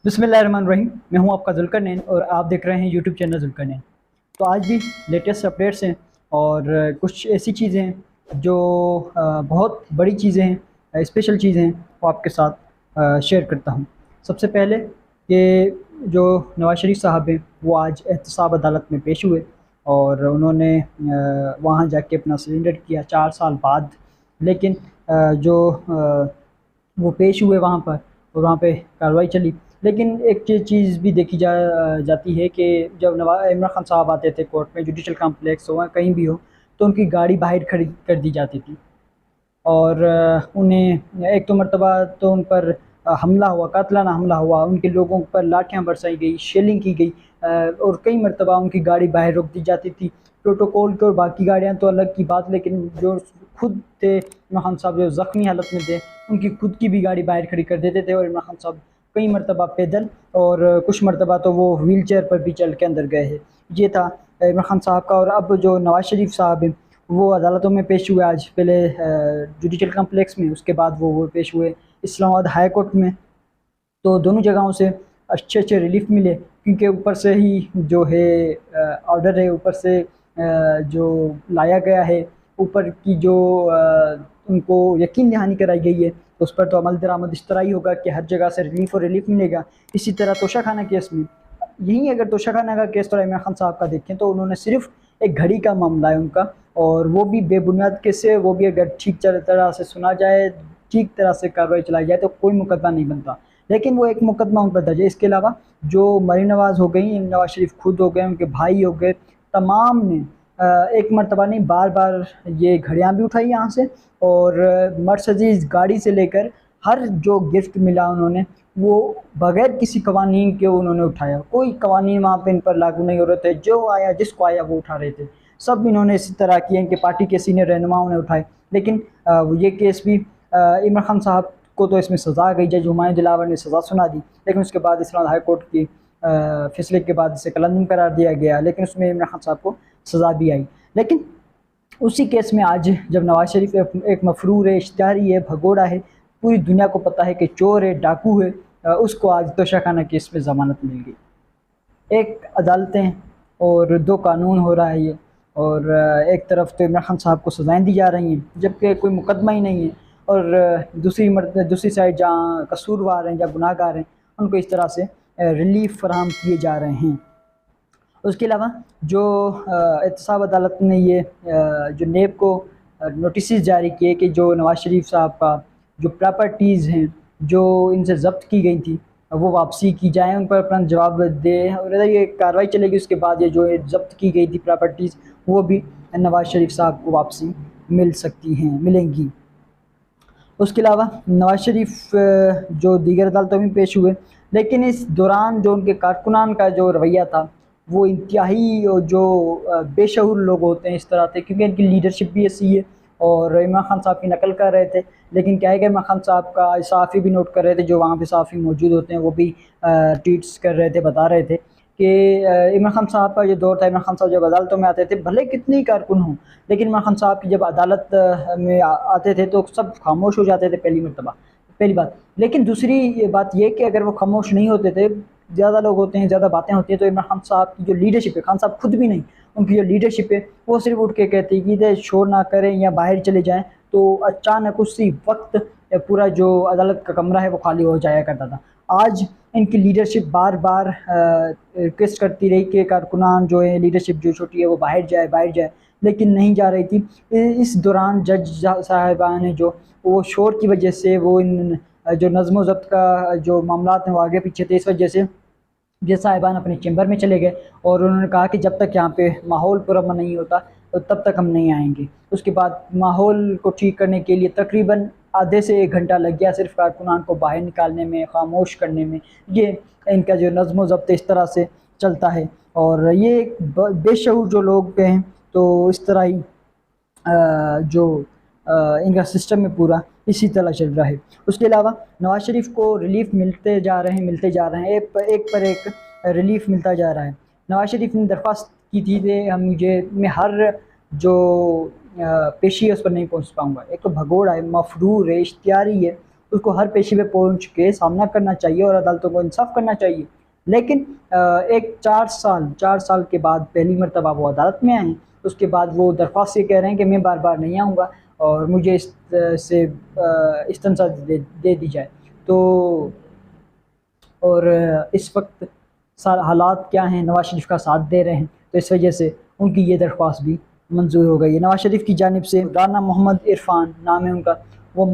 बिस्मिल्लाहिर्रहमानिर्रहीम। मैं हूं आपका ज़ुल्करनैन और आप देख रहे हैं यूट्यूब चैनल ज़ुल्करनैन। तो आज भी लेटेस्ट अपडेट्स हैं और कुछ ऐसी चीज़ें हैं जो बहुत बड़ी चीज़ें हैं, स्पेशल चीज़ें हैं, वो आपके साथ शेयर करता हूं। सबसे पहले कि जो नवाज़ शरीफ साहब हैं वो आज एहतसाब अदालत में पेश हुए और उन्होंने वहाँ जाके अपना सरेंडर किया 4 साल बाद। लेकिन वो पेश हुए वहाँ पर और वहाँ पे कार्रवाई चली। लेकिन एक चीज़ भी देखी जाती है कि जब नवाज इमरान खान साहब आते थे कोर्ट में, जुडिशल कॉम्प्लेक्स हो या कहीं भी हो, तो उनकी गाड़ी बाहर खड़ी कर दी जाती थी और उन्हें एक तो मर्तबा तो उन पर हमला हुआ, कातलाना हमला हुआ, उनके लोगों पर लाठियाँ बरसाई गई, शेलिंग की गई और कई मर्तबा उनकी गाड़ी बाहर रोक दी जाती थी। प्रोटोकॉल के और बाकी गाड़ियाँ तो अलग की बात, लेकिन जो खुद थे इमरान खान साहब जो ज़ख्मी हालत में थे, उनकी खुद की भी गाड़ी बाहर खड़ी कर देते थे और इमरान खान साहब कई मर्तबा पैदल और कुछ मर्तबा तो वो व्हील चेयर पर भी चल के अंदर गए हैं। ये था इमरान खान साहब का। और अब जो नवाज़ शरीफ साहब हैं वो अदालतों में पेश हुए आज, पहले जुडिशल कॉम्प्लेक्स में, उसके बाद वो पेश हुए इस्लामाबाद हाई कोर्ट में। तो दोनों जगहों से अच्छे अच्छे रिलीफ मिले, क्योंकि ऊपर से ही जो है ऑर्डर है, ऊपर से जो लाया गया है, ऊपर की जो उनको यकीन दहानी कराई गई है, उस पर तो अमल दरामद इस तरह ही होगा कि हर जगह से रिलीफ और रिलीफ मिलेगा। इसी तरह तोशाखाना केस में, यहीं अगर तोशाखाना का केस थोड़ा इमरान खान साहब का देखें तो उन्होंने सिर्फ एक घड़ी का मामला है उनका, और वो भी बेबुनियाद केस है। वो भी अगर ठीक तरह से सुना जाए, ठीक तरह से कार्रवाई चलाई जाए तो कोई मुकदमा नहीं बनता, लेकिन वो एक मुकदमा उन पर दर्ज है। इसके अलावा जो मरीन नवाज़ हो गई, नवाज शरीफ खुद हो गए, उनके भाई हो गए, तमाम ने एक मरतबा नहीं बार बार ये घड़ियाँ भी उठाई यहाँ से, और मर्सिडीज़ गाड़ी से लेकर हर जो गिफ्ट मिला उन्होंने, वो बगैर किसी कवानीन के उन्होंने उठाया। कोई कवानीन वहाँ पे इन पर लागू नहीं हो रहे थे, जो आया जिसको आया वो उठा रहे थे। सब इन्होंने इसी तरह किया, इनके पार्टी के सीनियर रहनुमाओं ने उठाए। लेकिन ये केस भी इमरान खान साहब को तो इसमें सज़ा आ गई, जज हुमायूं दिलावर ने सज़ा सुना दी, लेकिन उसके बाद इस्लामाबाद हाई कोर्ट की फैसले के बाद इसे कलंदम करार दिया गया, लेकिन उसमें इमरान खान साहब को सज़ा भी आई। लेकिन उसी केस में आज जब नवाज शरीफ एक मफरूर है, इश्तिहारी है, भगोड़ा है, पूरी दुनिया को पता है कि चोर है, डाकू है, उसको आज तोशाखाना केस में ज़मानत मिल गई। एक अदालतें और दो कानून हो रहा है ये, और एक तरफ तो इमरान खान साहब को सज़ाएँ दी जा रही हैं जबकि कोई मुकदमा ही नहीं है, और दूसरी साइड जहाँ कसूरवार हैं, जहाँ गुनाहगार हैं, उनको इस तरह से रिलीफ फराहम किए जा रहे हैं। उसके अलावा जो एहतसाब अदालत ने ये जो नेब को नोटिस जारी किए कि जो नवाज़ शरीफ साहब का जो प्रॉपर्टीज़ हैं जो इनसे ज़ब्त की गई थी वो वापसी की जाए, उन पर अपना जवाब दे, और ये कार्रवाई चलेगी। उसके बाद ये जो ज़ब्त की गई थी प्रॉपर्टीज़ वो भी नवाज़ शरीफ साहब को वापसी मिल सकती हैं, मिलेंगी। उसके अलावा नवाज़ शरीफ जो दीगर अदालतों में पेश हुए, लेकिन इस दौरान जो उनके कारकुनान का जो रवैया था वो इंतहाई जो बेशऊर लोग होते हैं इस तरह से, क्योंकि इनकी लीडरशिप भी ऐसी है। और इमरान खान साहब की नकल कर रहे थे, लेकिन क्या है कि इमरान खान साहब का सहाफ़ी भी नोट कर रहे थे, जो वहाँ पे सहाफ़ी मौजूद होते हैं वो भी ट्वीट्स कर रहे थे, बता रहे थे कि इमरान खान साहब का ये दौर था। इमरान खान साहब जब अदालतों में आते थे, भले कितने ही कारकुन हों, लेकिन इमरान खान साहब की जब अदालत में आते थे तो सब खामोश हो जाते थे, पहली बात। लेकिन दूसरी बात ये कि अगर वो खामोश नहीं होते थे, ज़्यादा लोग होते हैं, ज़्यादा बातें होती हैं, तो इमरान खान साहब की जो लीडरशिप है, खान साहब खुद भी नहीं, उनकी जो लीडरशिप है वो सिर्फ उठ के कहती है कि शोर ना करें या बाहर चले जाएं, तो अचानक उसी वक्त पूरा जो अदालत का कमरा है वो खाली हो जाया करता था। आज इनकी लीडरशिप बार बार रिक्वेस्ट करती रही कि कारकुनान जो है, लीडरशिप जो छोटी है वो बाहर जाए, लेकिन नहीं जा रही थी। इस दौरान जज साहिबान ने जो वो शोर की वजह से वो इन जो नज़्म ज़ब्त का जो मामला हैं वो आगे पीछे थे, इस वजह से जज साहिबान अपने चैम्बर में चले गए और उन्होंने कहा कि जब तक यहाँ पे माहौल पुरअमन नहीं होता तो तब तक हम नहीं आएंगे। उसके बाद माहौल को ठीक करने के लिए तकरीबन आधे से 1 घंटा लग गया सिर्फ कारकुनान को बाहर निकालने में, खामोश करने में। ये इनका जो नज़्म ज़ब्त इस तरह से चलता है, और ये बेशऊर जो लोग हैं तो इस तरह ही जो इनका सिस्टम में पूरा इसी तरह चल रहा है। उसके अलावा नवाज़ शरीफ को रिलीफ मिलते जा रहे हैं, एक पर एक रिलीफ मिलता जा रहा है। नवाज़ शरीफ ने दरख्वास्त की थी कि मैं हर जो पेशी है उस पर नहीं पहुंच पाऊंगा। एक तो भगोड़ा है, मफरूर है, इश्तियारी है, उसको हर पेशी पे पहुंच के सामना करना चाहिए और अदालतों को इंसाफ करना चाहिए। लेकिन एक 4 साल के बाद पहली मरतबा वो अदालत में आए हैं, उसके बाद वो दरख्वास्त ये कह रहे हैं कि मैं बार बार नहीं आऊँगा और मुझे से इस्तनसा दे दी जाए। तो और इस वक्त सारे हालात क्या हैं, नवाज़ शरीफ का साथ दे रहे हैं, तो इस वजह से उनकी ये दरख्वास्त भी मंजूर हो गई है। नवाज़ शरीफ की जानिब से राना मोहम्मद इरफान नाम है उनका, वो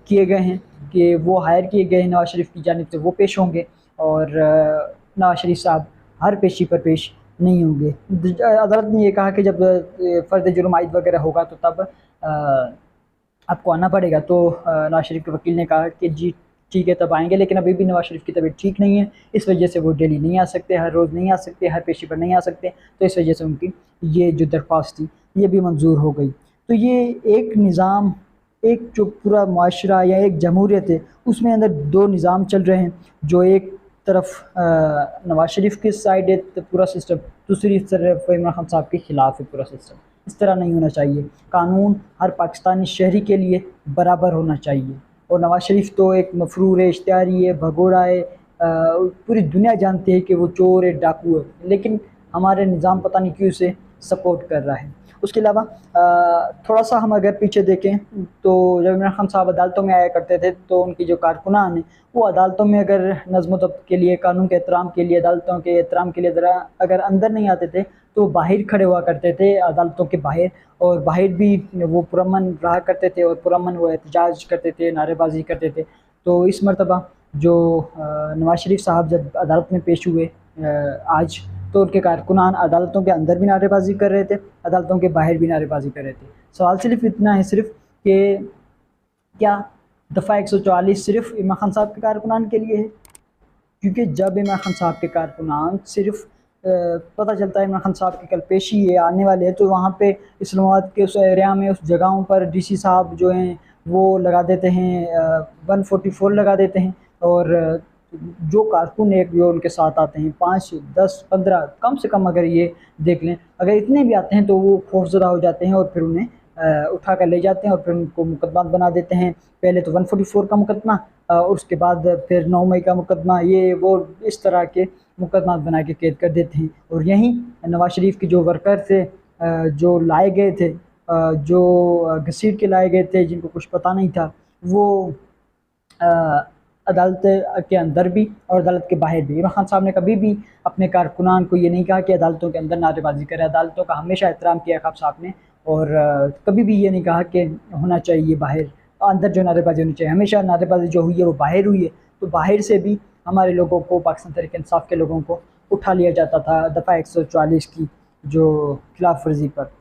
किए गए हैं कि वो हायर किए गए हैं नवाज़ शरीफ की जानिब से, वो पेश होंगे और नवाज़ शरीफ साहब हर पेशी पर पेश नहीं होंगे। अदालत ने ये कहा कि जब फ़र्द जुर्म आयद वगैरह होगा तो तब आपको आना पड़ेगा। तो नवाज़ शरीफ के वकील ने कहा कि जी ठीक है तब आएँगे, लेकिन अभी भी नवाज़ शरीफ की तबीयत ठीक नहीं है, इस वजह से वो डेली नहीं आ सकते, हर रोज़ नहीं आ सकते, हर पेशी पर नहीं आ सकते। तो इस वजह से उनकी ये जो दरख्वास्त थी ये भी मंजूर हो गई। तो ये एक निज़ाम, एक जो पूरा मुआशरा या एक जमहूरियत है, उसमें अंदर दो निज़ाम चल रहे हैं। जो एक तरफ नवाज़ शरीफ की साइड है तो पूरा सिस्टम, दूसरी तरफ इमरान खान साहब के ख़िलाफ़ है पूरा सिस्टम। इस तरह नहीं होना चाहिए। कानून हर पाकिस्तानी शहरी के लिए बराबर होना चाहिए। और नवाज़ शरीफ तो एक मफरूर है, इश्तिहारी है, भगोड़ा है, पूरी दुनिया जानती है कि वो चोर है, डाकू है, लेकिन हमारे निज़ाम पता नहीं क्यों उसे सपोर्ट कर रहा है। उसके अलावा थोड़ा सा हम अगर पीछे देखें तो जब इमरान खान साहब अदालतों में आया करते थे तो उनकी जो कारकुनान हैं वो अदालतों में अगर नज़्म व ज़ब्त के लिए, कानून के एहतराम के लिए, अदालतों के एहतराम के लिए अगर अंदर नहीं आते थे तो बाहर खड़े हुआ करते थे अदालतों के बाहर, और बाहर भी वो पुरअमन रहा करते थे और पुरअमन वो एहतजाज करते थे, नारेबाजी करते थे। तो इस मरतबा जो नवाज़ शरीफ साहब जब अदालत में पेश हुए आज, तो उनके कारकुनान अदालतों के अंदर भी नारेबाजी कर रहे थे, अदालतों के बाहर भी नारेबाजी कर रहे थे। सवाल सिर्फ इतना है सिर्फ कि क्या दफ़ा 144 सिर्फ इमरान खान साहब के कारकुनान के लिए है? क्योंकि जब इमरान खान साहब के कारकुनान सिर्फ पता चलता है इमरान खान साहब की कल पेशी है, आने वाले हैं, तो वहाँ पे इस्लामाबाद के उस एरिया में, उस जगहों पर डीसी साहब जो हैं वो लगा देते हैं 144 लगा देते हैं। और जो कारकुन एक जो उनके साथ आते हैं 5, 10, 15 कम से कम अगर ये देख लें, अगर इतने भी आते हैं तो वो खौफज़दा हो जाते हैं और फिर उन्हें उठा कर ले जाते हैं और फिर उनको मुकदमा बना देते हैं। पहले तो 144 का मुकदमा और उसके बाद फिर 9 मई का मुकदमा, ये वो इस तरह के मुकदमा बना के कैद कर देते हैं। और यहीं नवाज़ शरीफ के जो वर्कर थे जो लाए गए थे, जो घसीट के लाए गए थे, जिनको कुछ पता नहीं था, वो अदालत के अंदर भी और अदालत के बाहर भी, इमरान खान साहब ने कभी भी अपने कारकुनान को ये नहीं कहा कि अदालतों के अंदर नारेबाजी करें। अदालतों का हमेशा एहतराम किया खाब साहब ने, और कभी भी ये नहीं कहा कि होना चाहिए बाहर, अंदर जो नारेबाजी होनी चाहिए। हमेशा नारेबाजी जो हुई है वो बाहर हुई है, तो बाहर से भी हमारे लोगों को, पाकिस्तान तहरीक इंसाफ के लोगों को उठा लिया जाता था दफ़ा 144 की जो खिलाफ वर्जी पर।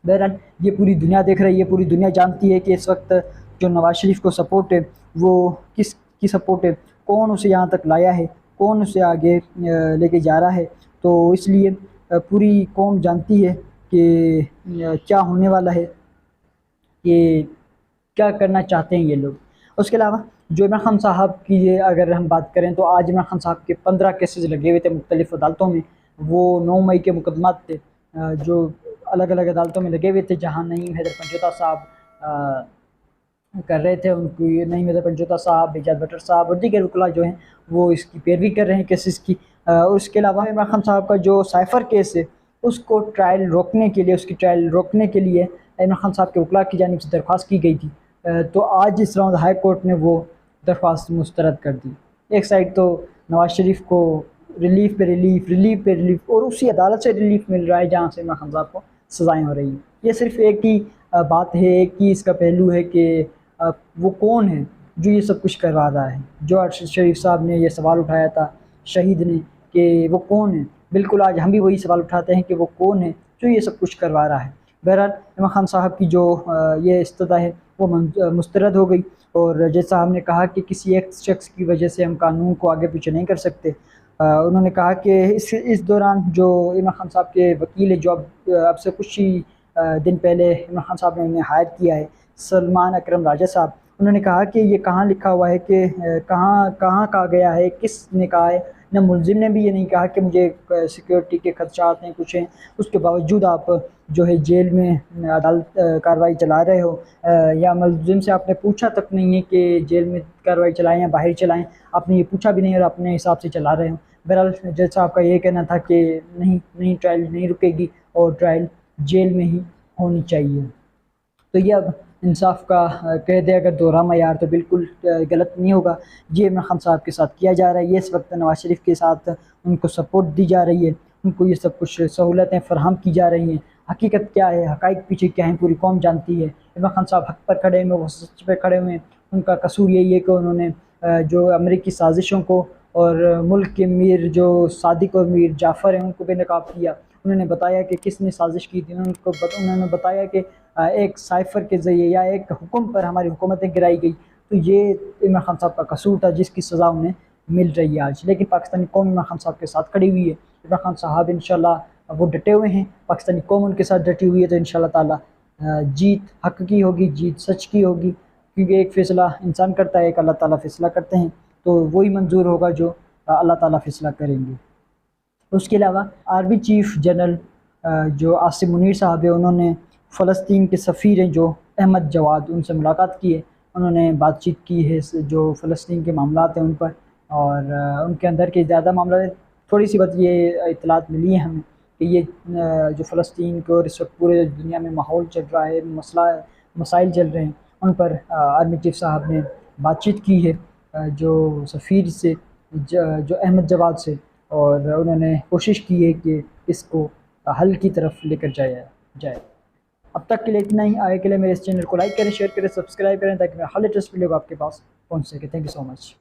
बहरहाल ये पूरी दुनिया देख रही है, पूरी दुनिया जानती है कि इस वक्त जो नवाज़ शरीफ को सपोर्ट है वो किस की सपोर्ट है, कौन उसे यहाँ तक लाया है, कौन उसे आगे लेके जा रहा है। तो इसलिए पूरी कौम जानती है कि क्या होने वाला है, कि क्या करना चाहते हैं ये लोग। उसके अलावा जो इमरान खान साहब की ये अगर हम बात करें तो आज इमरान खान साहब के 15 केसेस लगे हुए थे मुख्तलिफ़ अदालतों में। वो 9 मई के मुकदमात थे जो अलग अलग अदालतों में लगे हुए थे, जहाँ नईम हैदर पंजोता साहब कर रहे थे। उनकी नईम हैदर पंजोता साहब, एजाज बटर साहब और दीगर वकला जो हैं वो इसकी पैरवी कर रहे हैं केसेस की। उसके अलावा इमरान खान साहब का जो साइफ़र केस है उसको ट्रायल रोकने के लिए, उसकी ट्रायल रोकने के लिए इमरान खान साहब के वकला की जानिब से दरख्वास्त की गई थी। तो आज इस्लामाबाद हाई कोर्ट ने वो दरख्वास्त मुस्तरद कर दी। एक साइड तो नवाज़ शरीफ को रिलीफ पे रिलीफ, रिलीफ पे रिलीफ, और उसी अदालत से रिलीफ मिल रहा है जहाँ से इमरान खान साहब को सज़ाएँ हो रही हैं। ये सिर्फ एक ही बात है, एक ही इसका पहलू है कि वो कौन है जो ये सब कुछ करवा रहा है। जो अरशद शरीफ साहब ने ये सवाल उठाया था शहीद ने कि वो कौन है, बिल्कुल आज हम भी वही सवाल उठाते हैं कि वो कौन है जो ये सब कुछ करवा रहा है। बहरहाल इमरान खान साहब की जो ये इस्तदा है वो मुस्तरद हो गई। और जैसा हमने कहा कि किसी एक शख्स की वजह से हम कानून को आगे पीछे नहीं कर सकते। उन्होंने कहा कि इस दौरान जो इमरान खान साहब के वकील है, जो अब से कुछ ही दिन पहले इमरान खान साहब ने उन्हें हायर किया है, सलमान अकरम राजा साहब, उन्होंने कहा कि ये कहाँ लिखा हुआ है कि कहाँ कहाँ कहा गया है, किसने कहा है? ना मुलजिम ने भी ये नहीं कहा कि मुझे सिक्योरिटी के खदशात हैं, कुछ हैं, उसके बावजूद आप जो है जेल में अदालत कार्रवाई चला रहे हो। या मुलजिम से आपने पूछा तक नहीं है कि जेल में कार्रवाई चलाएं या बाहर चलाएं, आपने ये पूछा भी नहीं और अपने हिसाब से चला रहे हो। बहरहाल जज साहब का ये कहना था कि नहीं नहीं, ट्रायल नहीं रुकेगी और ट्रायल जेल में ही होनी चाहिए। तो ये अब इंसाफ का कह दे अगर दोहरा मयार तो बिल्कुल गलत नहीं होगा। ये इमरान खान साहब के साथ किया जा रहा है, ये इस वक्त नवाज शरीफ के साथ उनको सपोर्ट दी जा रही है, उनको ये सब कुछ सहूलतें फराहम की जा रही हैं। हकीकत क्या है, हकाइक पीछे क्या है, पूरी कौम जानती है। इमरान खान साहब हक पर खड़े हुए, वो सच पे खड़े हुए हैं। उनका कसूर यही है कि उन्होंने जो अमरीकी साजिशों को और मुल्क के मीर जो सादिक और मीर जाफ़र हैं उनको बेनकाब किया। उन्होंने बताया कि किसने साजिश की थी, उन्होंने बताया कि एक साइफ़र के ज़रिए या एक हुक्म पर हमारी हुकूमतें गिराई गई। तो ये इमरान खान साहब का कसूर था जिसकी सज़ा उन्हें मिल रही है आज। लेकिन पाकिस्तानी कौम इमरान खान साहब के साथ खड़ी हुई है। इमरान खान साहब इंशाल्लाह वो डटे हुए हैं, पाकिस्तानी कौम उनके साथ डटी हुई है। तो इंशाल्लाह ताला जीत हक़ की होगी, जीत सच की होगी। क्योंकि एक फ़ैसला इंसान करता है, एक अल्लाह ताला फ़ैसला करते हैं, तो वही मंजूर होगा जो अल्लाह ताला फ़ैसला करेंगे। उसके अलावा आर्मी चीफ़ जनरल जो आसिम मुनीर साहब है, उन्होंने फ़लस्तीन के सफ़ीर हैं जो अहमद जवाद, उनसे मुलाकात की है। उन्होंने बातचीत की है जो फ़लस्तीन के मामलात हैं उन पर, और उनके अंदर के ज़्यादा मामला है। थोड़ी सी बात ये इत्तलात मिली है हमें कि ये जो फ़लस्तीन को और इस वक्त पूरे दुनिया में माहौल चल रहा है, मसाइल चल रहे हैं, उन पर आर्मी चीफ़ साहब ने बातचीत की है जो सफ़ीर से, जो अहमद जवाद से, और उन्होंने कोशिश की है कि इसको हल की तरफ लेकर जाया जाए। अब तक के लिए इतना ही। आगे के लिए मेरे इस चैनल को लाइक करें, शेयर करें, सब्सक्राइब करें ताकि मेरा हर लेटेस्ट वीडियो आपके पास पहुंच सके। Thank you so much.